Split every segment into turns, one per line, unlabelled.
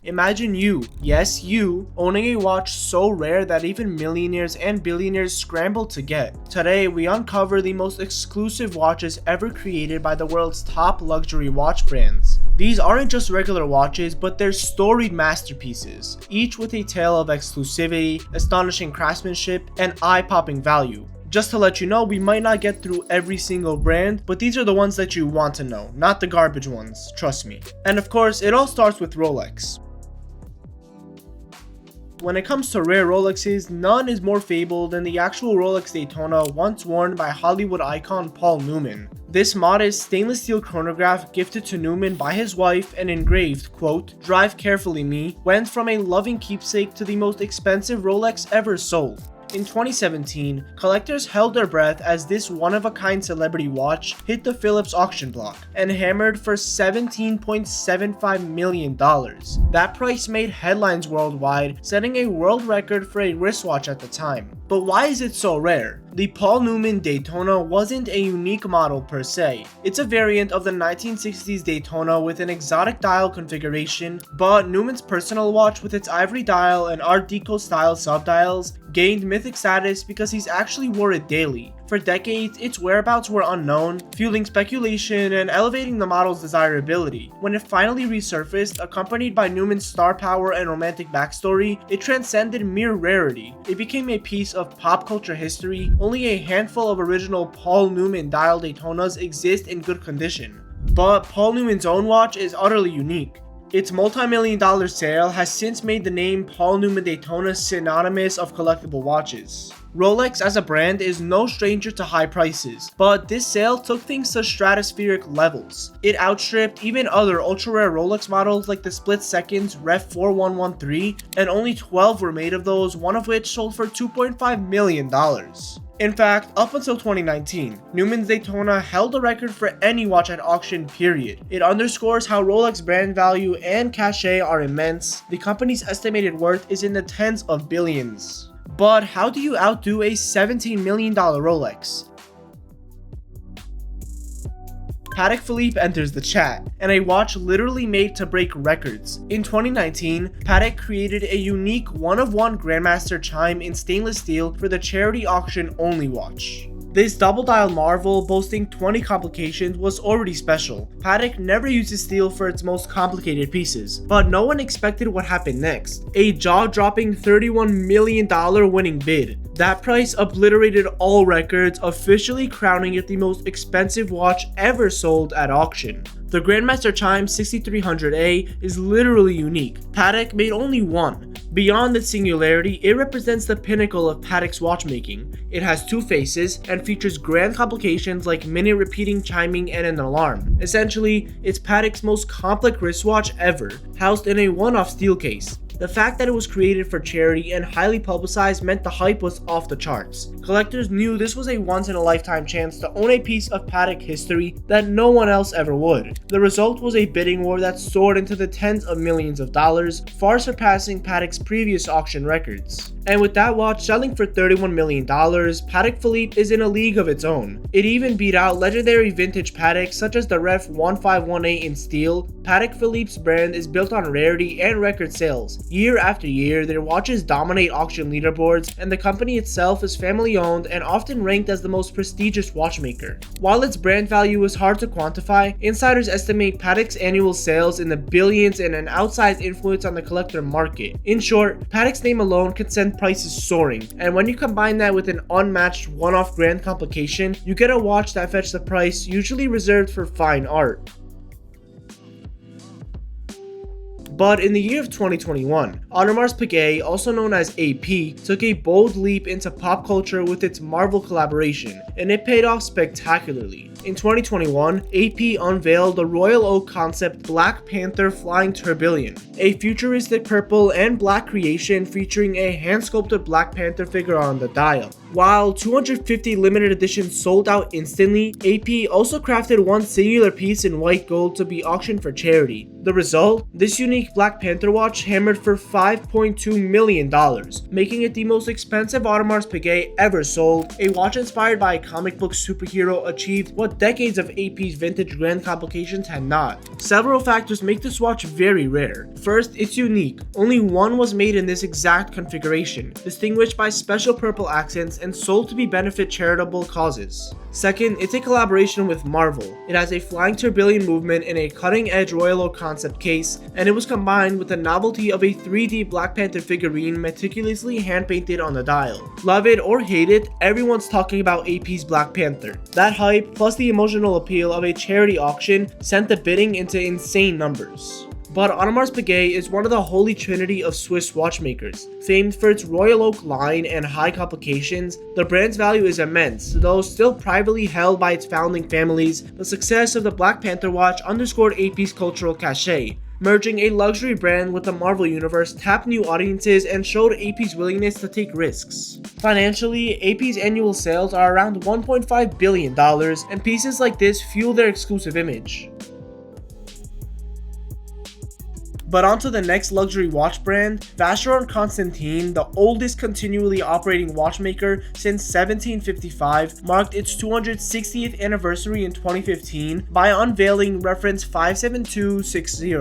Imagine you, yes you, owning a watch so rare that even millionaires and billionaires scramble to get. Today, we uncover the most exclusive watches ever created by the world's top luxury watch brands. These aren't just regular watches, but they're storied masterpieces, each with a tale of exclusivity, astonishing craftsmanship, and eye-popping value. Just to let you know, we might not get through every single brand, but these are the ones that you want to know, not the garbage ones, trust me. And of course, it all starts with Rolex. When it comes to rare Rolexes, none is more fabled than the actual Rolex Daytona once worn by Hollywood icon Paul Newman. This modest stainless steel chronograph gifted to Newman by his wife and engraved, quote, "Drive carefully me," went from a loving keepsake to the most expensive Rolex ever sold. In 2017, collectors held their breath as this one-of-a-kind celebrity watch hit the Phillips auction block and hammered for $17.75 million. That price made headlines worldwide, setting a world record for a wristwatch at the time. But why is it so rare? The Paul Newman Daytona wasn't a unique model per se. It's a variant of the 1960s Daytona with an exotic dial configuration, but Newman's personal watch with its ivory dial and Art Deco style subdials gained mythic status because he's actually wore it daily. For decades, its whereabouts were unknown, fueling speculation and elevating the model's desirability. When it finally resurfaced, accompanied by Newman's star power and romantic backstory, it transcended mere rarity. It became a piece of pop culture history. Only a handful of original Paul Newman dial Daytonas exist in good condition. But Paul Newman's own watch is utterly unique. Its multi-million-dollar sale has since made the name Paul Newman Daytona synonymous of collectible watches. Rolex as a brand is no stranger to high prices, but this sale took things to stratospheric levels. It outstripped even other ultra-rare Rolex models like the split seconds Ref 4113, and only 12 were made of those, one of which sold for $2.5 million. In fact, up until 2019, Newman's Daytona held the record for any watch at auction, period. It underscores how Rolex brand value and cachet are immense. The company's estimated worth is in the tens of billions. But how do you outdo a $17 million Rolex? Patek Phillipe enters the chat, and a watch literally made to break records. In 2019, Patek created a unique one-of-one Grandmaster chime in stainless steel for the charity auction only watch. This double dial marvel, boasting 20 complications, was already special. Patek never uses steel for its most complicated pieces, but no one expected what happened next. A jaw-dropping $31 million winning bid. That price obliterated all records, officially crowning it the most expensive watch ever sold at auction. The Grandmaster Chime 6300A is literally unique. Patek made only one. Beyond its singularity, it represents the pinnacle of Patek's watchmaking. It has two faces and features grand complications like minute repeating chiming and an alarm. Essentially, it's Patek's most complex wristwatch ever, housed in a one-off steel case. The fact that it was created for charity and highly publicized meant the hype was off the charts. Collectors knew this was a once-in-a-lifetime chance to own a piece of Patek history that no one else ever would. The result was a bidding war that soared into the tens of millions of dollars, far surpassing Patek's previous auction records. And with that watch selling for $31 million, Patek Philippe is in a league of its own. It even beat out legendary vintage Pateks such as the Ref 1518 in steel. Patek Philippe's brand is built on rarity and record sales. Year after year, their watches dominate auction leaderboards, and the company itself is family-owned and often ranked as the most prestigious watchmaker. While its brand value is hard to quantify, insiders estimate Patek's annual sales in the billions and an outsized influence on the collector market. In short, Patek's name alone can send prices soaring, and when you combine that with an unmatched one-off grand complication, you get a watch that fetched the price usually reserved for fine art. But in the year of 2021, Audemars Piguet, also known as AP, took a bold leap into pop culture with its Marvel collaboration, and it paid off spectacularly. In 2021, AP unveiled the Royal Oak concept Black Panther Flying Tourbillon, a futuristic purple and black creation featuring a hand-sculpted Black Panther figure on the dial. While 250 limited editions sold out instantly, AP also crafted one singular piece in white gold to be auctioned for charity. The result? This unique Black Panther watch hammered for $5.2 million, making it the most expensive Audemars Piguet ever sold. A watch inspired by a comic book superhero achieved what but decades of AP's vintage grand complications had not. Several factors make this watch very rare. First, it's unique. Only one was made in this exact configuration, distinguished by special purple accents and sold to benefit charitable causes. Second, it's a collaboration with Marvel. It has a flying tourbillon movement in a cutting-edge Royal Oak concept case, and it was combined with the novelty of a 3D Black Panther figurine meticulously hand-painted on the dial. Love it or hate it, everyone's talking about AP's Black Panther. That hype, plus the emotional appeal of a charity auction, sent the bidding into insane numbers. But Audemars Piguet is one of the holy trinity of Swiss watchmakers. Famed for its Royal Oak line and high complications, the brand's value is immense. Though still privately held by its founding families, the success of the Black Panther watch underscored AP's cultural cachet. Merging a luxury brand with the Marvel Universe tapped new audiences and showed AP's willingness to take risks. Financially, AP's annual sales are around $1.5 billion, and pieces like this fuel their exclusive image. But onto the next luxury watch brand, Vacheron Constantin, the oldest continually operating watchmaker since 1755, marked its 260th anniversary in 2015 by unveiling reference 57260,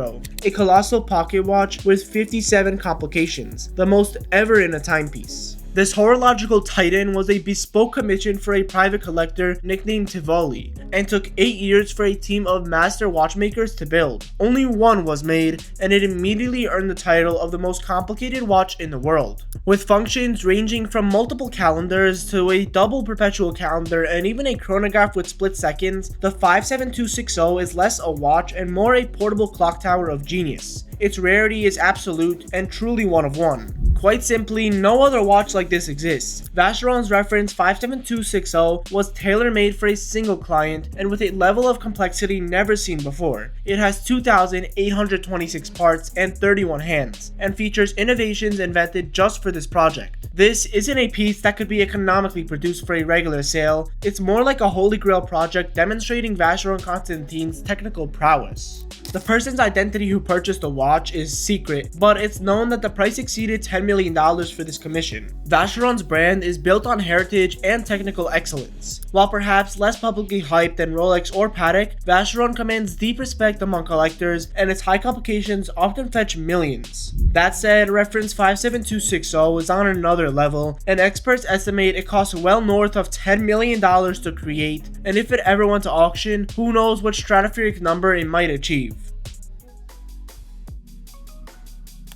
a colossal pocket watch with 57 complications, the most ever in a timepiece. This horological titan was a bespoke commission for a private collector nicknamed Tivoli, and took 8 years for a team of master watchmakers to build. Only one was made, and it immediately earned the title of the most complicated watch in the world. With functions ranging from multiple calendars to a double perpetual calendar and even a chronograph with split seconds, the 57260 is less a watch and more a portable clock tower of genius. Its rarity is absolute and truly one of one. Quite simply, no other watch like this exists. Vacheron's reference 57260 was tailor-made for a single client and with a level of complexity never seen before. It has 2,826 parts and 31 hands, and features innovations invented just for this project. This isn't a piece that could be economically produced for a regular sale, it's more like a holy grail project demonstrating Vacheron Constantin's technical prowess. The person's identity who purchased the watch is secret, but it's known that the price exceeded $10 million for this commission. Vacheron's brand is built on heritage and technical excellence. While perhaps less publicly hyped than Rolex or Patek, Vacheron commands deep respect among collectors, and its high complications often fetch millions. That said, reference 57260 is on another level, and experts estimate it costs well north of $10 million to create, and if it ever went to auction, who knows what stratospheric number it might achieve.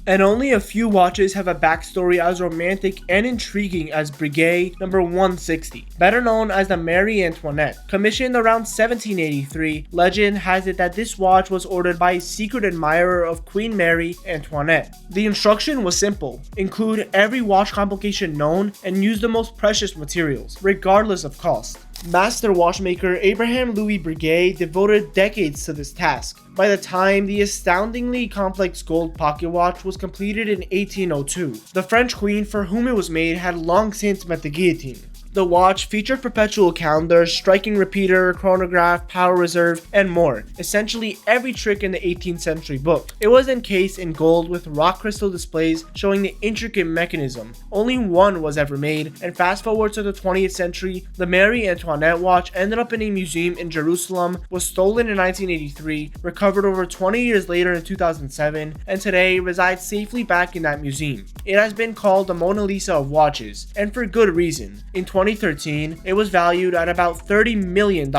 And only a few watches have a backstory as romantic and intriguing as Breguet number 160, better known as the Marie Antoinette. Commissioned around 1783, legend has it that this watch was ordered by a secret admirer of Queen Marie Antoinette. The instruction was simple: include every watch complication known and use the most precious materials, regardless of cost. Master watchmaker Abraham Louis Breguet devoted decades to this task. By the time the astoundingly complex gold pocket watch was completed in 1802, the French queen for whom it was made had long since met the guillotine. The watch featured perpetual calendars, striking repeater, chronograph, power reserve, and more. Essentially every trick in the 18th century book. It was encased in gold with rock crystal displays showing the intricate mechanism. Only one was ever made, and fast forward to the 20th century, the Marie Antoinette watch ended up in a museum in Jerusalem, was stolen in 1983, recovered over 20 years later in 2007, and today resides safely back in that museum. It has been called the Mona Lisa of watches, and for good reason. In 2013, it was valued at about $30 million,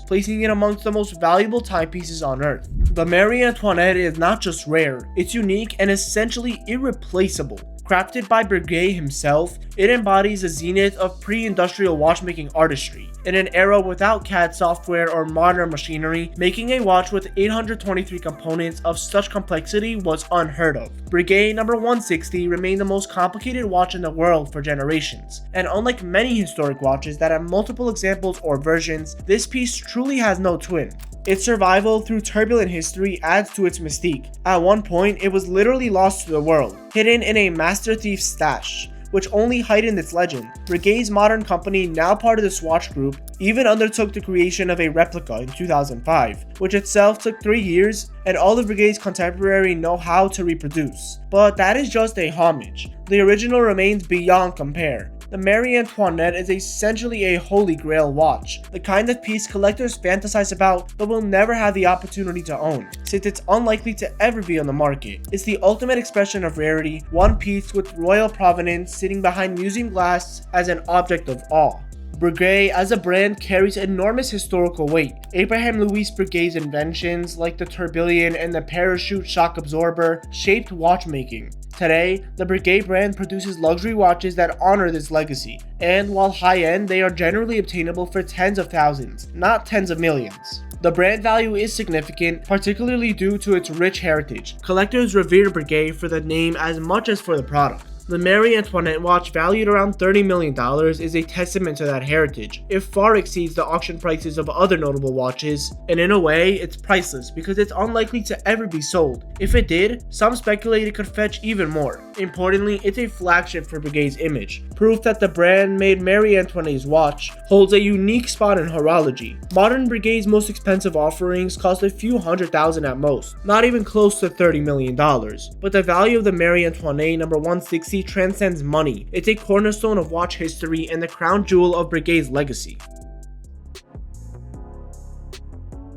placing it amongst the most valuable timepieces on earth. The Marie Antoinette is not just rare, it's unique and essentially irreplaceable. Crafted by Breguet himself, it embodies the zenith of pre-industrial watchmaking artistry. In an era without CAD software or modern machinery, making a watch with 823 components of such complexity was unheard of. Breguet number 160 remained the most complicated watch in the world for generations, and unlike many historic watches that have multiple examples or versions, this piece truly has no twin. Its survival through turbulent history adds to its mystique. At one point, it was literally lost to the world, hidden in a master thief's stash, which only heightened its legend. Breguet's modern company, now part of the Swatch Group, even undertook the creation of a replica in 2005, which itself took 3 years and all of Breguet's contemporary know-how to reproduce. But that is just a homage. The original remains beyond compare. The Marie Antoinette is essentially a holy grail watch, the kind of piece collectors fantasize about but will never have the opportunity to own, since it's unlikely to ever be on the market. It's the ultimate expression of rarity, one piece with royal provenance sitting behind museum glass as an object of awe. Breguet as a brand carries enormous historical weight. Abraham Louis Breguet's inventions like the tourbillon and the parachute shock absorber shaped watchmaking. Today, the Breguet brand produces luxury watches that honor this legacy, and while high-end, they are generally obtainable for tens of thousands, not tens of millions. The brand value is significant, particularly due to its rich heritage. Collectors revere Breguet for the name as much as for the product. The Marie Antoinette watch, valued around $30 million, is a testament to that heritage. It far exceeds the auction prices of other notable watches, and in a way, it's priceless because it's unlikely to ever be sold. If it did, some speculate it could fetch even more. Importantly, it's a flagship for Breguet's image, proof that the brand made Marie Antoinette's watch holds a unique spot in horology. Modern Breguet's most expensive offerings cost a few $100,000 at most, not even close to $30 million. But the value of the Marie Antoinette No. 160 transcends money. It's a cornerstone of watch history and the crown jewel of Breguet's legacy.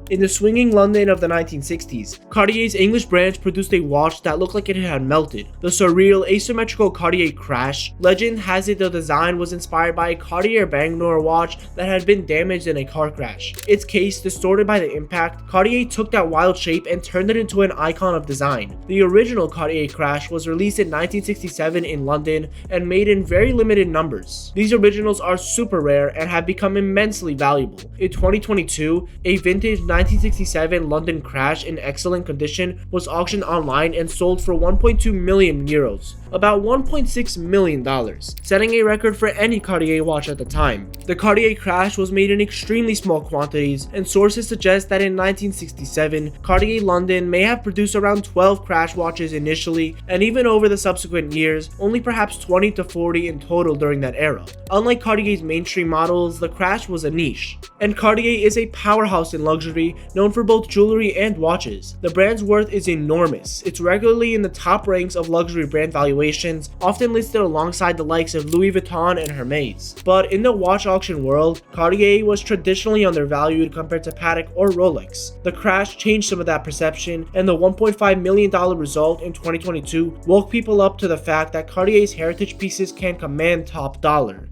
In the swinging London of the 1960s, Cartier's English branch produced a watch that looked like it had melted. The surreal, asymmetrical Cartier Crash. Legend has it the design was inspired by a Cartier Bangor watch that had been damaged in a car crash. Its case distorted by the impact, Cartier took that wild shape and turned it into an icon of design. The original Cartier Crash was released in 1967 in London and made in very limited numbers. These originals are super rare and have become immensely valuable. In 2022, a vintage 1967 London Crash in excellent condition was auctioned online and sold for 1.2 million euros, about $1.6 million, setting a record for any Cartier watch at the time. The Cartier Crash was made in extremely small quantities, and sources suggest that in 1967, Cartier London may have produced around 12 Crash watches initially, and even over the subsequent years, only perhaps 20 to 40 in total during that era. Unlike Cartier's mainstream models, the Crash was a niche, and Cartier is a powerhouse in luxury, known for both jewelry and watches. The brand's worth is enormous. It's regularly in the top ranks of luxury brand valuations, often listed alongside the likes of Louis Vuitton and Hermes. But in the watch auction world, Cartier was traditionally undervalued compared to Patek or Rolex. The Crash changed some of that perception, and the $1.5 million result in 2022 woke people up to the fact that Cartier's heritage pieces can command top dollar.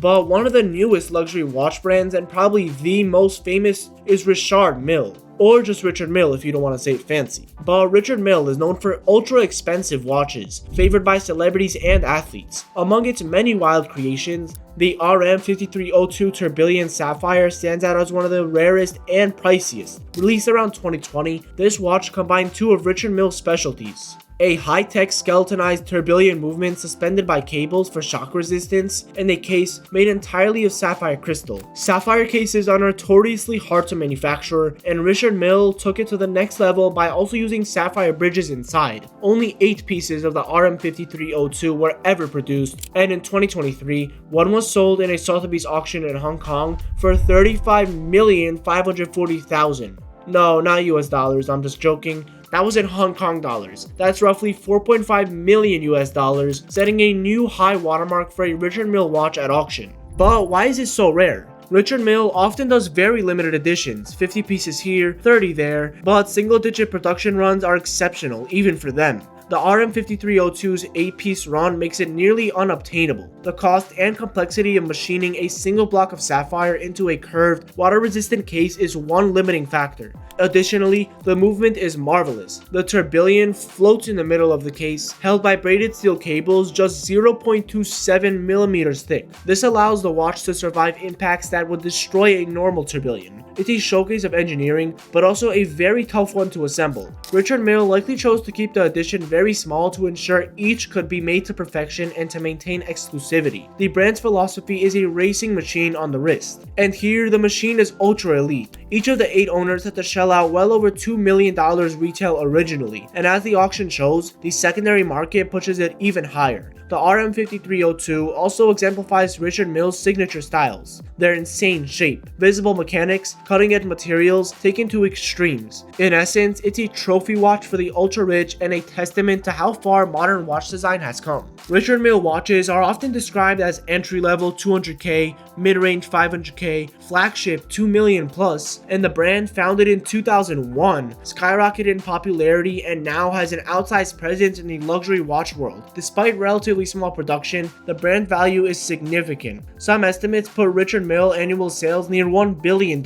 But one of the newest luxury watch brands, and probably the most famous, is Richard Mille. Or just Richard Mille if you don't want to say it fancy. But Richard Mille is known for ultra expensive watches, favored by celebrities and athletes. Among its many wild creations, the RM5302 Tourbillon Sapphire stands out as one of the rarest and priciest. Released around 2020, this watch combined two of Richard Mille's specialties: a high-tech skeletonized tourbillon movement suspended by cables for shock resistance, and a case made entirely of sapphire crystal. Sapphire cases are notoriously hard to manufacture, and Richard Mille took it to the next level by also using sapphire bridges inside. Only 8 pieces of the RM5302 were ever produced, and in 2023, one was sold in a Sotheby's auction in Hong Kong for $35,540,000. No, not US dollars, I'm just joking. That was in Hong Kong dollars. That's roughly 4.5 million US dollars, setting a new high watermark for a Richard Mille watch at auction. But why is it so rare? Richard Mille often does very limited editions, 50 pieces here, 30 there, but single-digit production runs are exceptional even for them. The RM5302's 8-piece run makes it nearly unobtainable. The cost and complexity of machining a single block of sapphire into a curved, water-resistant case is one limiting factor. Additionally, the movement is marvelous. The tourbillon floats in the middle of the case, held by braided steel cables just 0.27 millimeters thick. This allows the watch to survive impacts that would destroy a normal tourbillon. It's a showcase of engineering, but also a very tough one to assemble. Richard Mille likely chose to keep the edition very small to ensure each could be made to perfection and to maintain exclusivity. The brand's philosophy is a racing machine on the wrist, and here the machine is ultra elite. Each of the 8 owners had to shell out well over $2 million retail originally, and as the auction shows, the secondary market pushes it even higher. The RM5302 also exemplifies Richard Mille's signature styles, their insane shape, visible mechanics, cutting-edge materials taken to extremes. In essence, it's a trophy watch for the ultra-rich and a testament to how far modern watch design has come. Richard Mille watches are often described as entry-level $200K, mid-range $500K, flagship $2 million plus, and the brand, founded in 2001, skyrocketed in popularity and now has an outsized presence in the luxury watch world. Despite relatively small production, the brand value is significant. Some estimates put Richard Mille annual sales near $1 billion,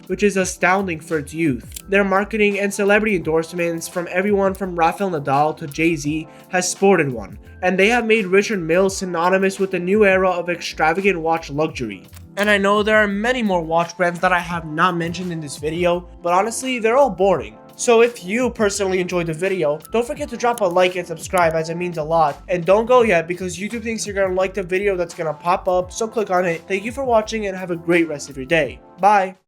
which is astounding for its youth. Their marketing and celebrity endorsements from everyone from Rafael Nadal to Jay-Z has sported one, and they have made Richard Mille synonymous with the new era of extravagant watch luxury. And I know there are many more watch brands that I have not mentioned in this video, but honestly, they're all boring. So if you personally enjoyed the video, don't forget to drop a like and subscribe, as it means a lot. And don't go yet, because YouTube thinks you're gonna like the video that's gonna pop up, so click on it. Thank you for watching and have a great rest of your day. Bye!